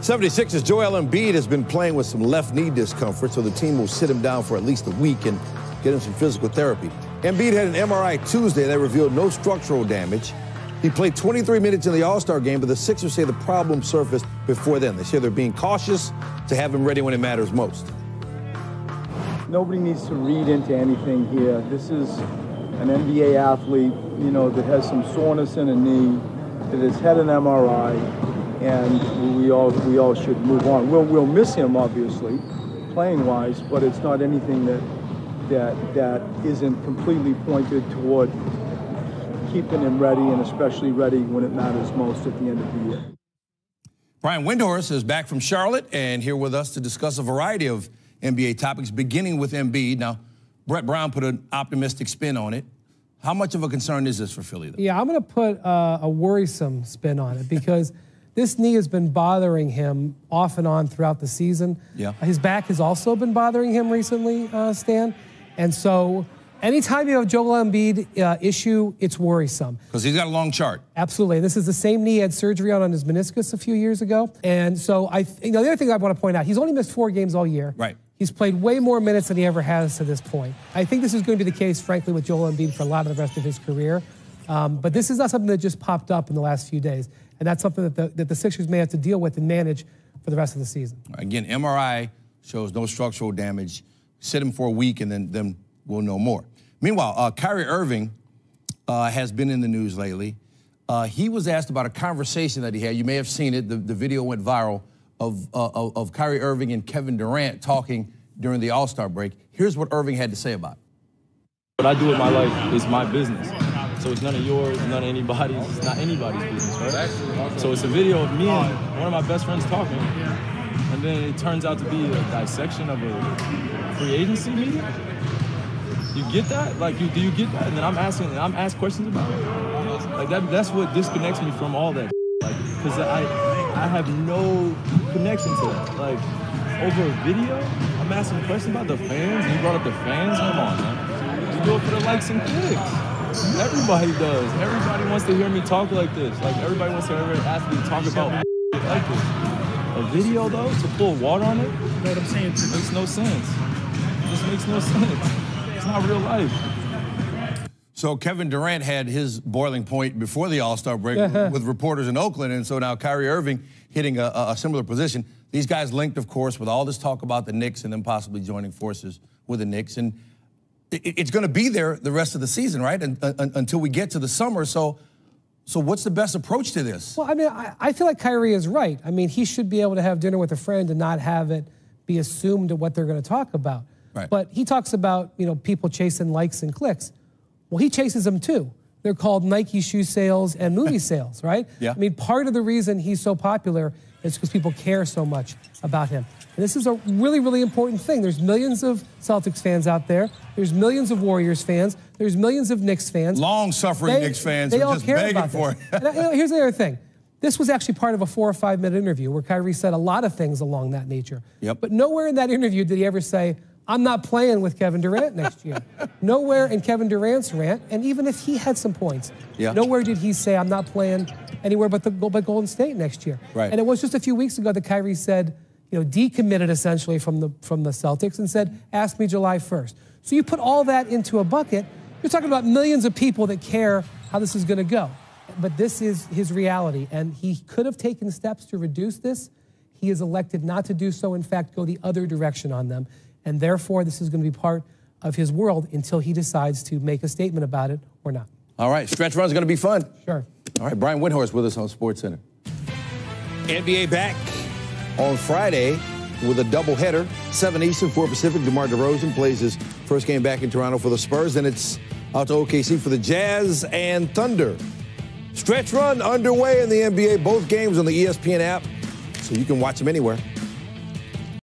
76ers Joel Embiid has been playing with some left knee discomfort, so the team will sit him down for at least a week and get him some physical therapy. Embiid had an MRI Tuesday that revealed no structural damage. He played 23 minutes in the All-Star game, but the Sixers say the problem surfaced before then. They say they're being cautious to have him ready when it matters most. Nobody needs to read into anything here. This is an NBA athlete, that has some soreness in a knee, that has had an MRI, and we all should move on. We'll miss him, obviously, playing-wise, but it's not anything that isn't completely pointed toward keeping him ready, and especially ready when it matters most at the end of the year. Brian Windhorst is back from Charlotte and here with us to discuss a variety of NBA topics, beginning with Embiid. Now, Brett Brown put an optimistic spin on it. How much of a concern is this for Philly, though? Yeah, I'm going to put a worrisome spin on it because this knee has been bothering him off and on throughout the season. Yeah. His back has also been bothering him recently, Stan. And so anytime you have a Joel Embiid issue, it's worrisome. Because he's got a long chart. Absolutely. This is the same knee he had surgery on his meniscus a few years ago. And so the other thing I want to point out, he's only missed 4 games all year. Right. He's played way more minutes than he ever has to this point. I think this is going to be the case, frankly, with Joel Embiid for a lot of the rest of his career. But this is not something that just popped up in the last few days. And that's something that the Sixers may have to deal with and manage for the rest of the season. Again, MRI shows no structural damage. Sit him for a week, and then we'll know more. Meanwhile, Kyrie Irving has been in the news lately. He was asked about a conversation that he had. You may have seen it. The video went viral of Kyrie Irving and Kevin Durant talking during the All-Star break. Here's what Irving had to say about it. What I do with my life is my business. So it's none of yours, none of anybody's. It's not anybody's business, right? So it's a video of me and one of my best friends talking, and then it turns out to be a dissection of a free agency meeting. You get that? Like, do you get that? And then I'm asked questions about it. Like that's what disconnects me from all that. Like, because I have no connection to that. Like, over a video, I'm asking questions about the fans. You brought up the fans. Come on, man. You do it for the likes and clicks. Everybody does. Everybody wants to hear me talk like this. Like, everybody wants to hear an athlete talk about like this. A video, though, to pull water on it, you know what I'm saying? It makes no sense. It just makes no sense. It's not real life. So Kevin Durant had his boiling point before the All-Star break with reporters in Oakland, and so now Kyrie Irving hitting a similar position. These guys linked, of course, with all this talk about the Knicks and them possibly joining forces with the Knicks. And it's going to be there the rest of the season, right? Until we get to the summer. So what's the best approach to this? Well, I mean, I feel like Kyrie is right. I mean, he should be able to have dinner with a friend and not have it be assumed to what they're going to talk about. Right. But he talks about, people chasing likes and clicks. Well, he chases them too. They're called Nike shoe sales and movie sales, right? Yeah. I mean, part of the reason he's so popular is because people care so much about him. And this is a really, really important thing. There's millions of Celtics fans out there. There's millions of Warriors fans. There's millions of Knicks fans. Long-suffering Knicks fans who are just begging for it. And here's the other thing. This was actually part of a 4- or 5-minute interview where Kyrie said a lot of things along that nature. Yep. But nowhere in that interview did he ever say, I'm not playing with Kevin Durant next year. Nowhere in Kevin Durant's rant, and even if he had some points, nowhere did he say, I'm not playing anywhere but Golden State next year. Right. And it was just a few weeks ago that Kyrie said, decommitted essentially from the Celtics and said, ask me July 1st. So you put all that into a bucket, you're talking about millions of people that care how this is going to go. But this is his reality, and he could have taken steps to reduce this. He has elected not to do so, in fact, go the other direction on them. And therefore, this is going to be part of his world until he decides to make a statement about it or not. All right, stretch run's going to be fun. Sure. All right, Brian Windhorst with us on SportsCenter. NBA back on Friday with a doubleheader, 7 Eastern, 4 Pacific. DeMar DeRozan plays his first game back in Toronto for the Spurs. Then it's out to OKC for the Jazz and Thunder. Stretch run underway in the NBA. Both games on the ESPN app, so you can watch them anywhere.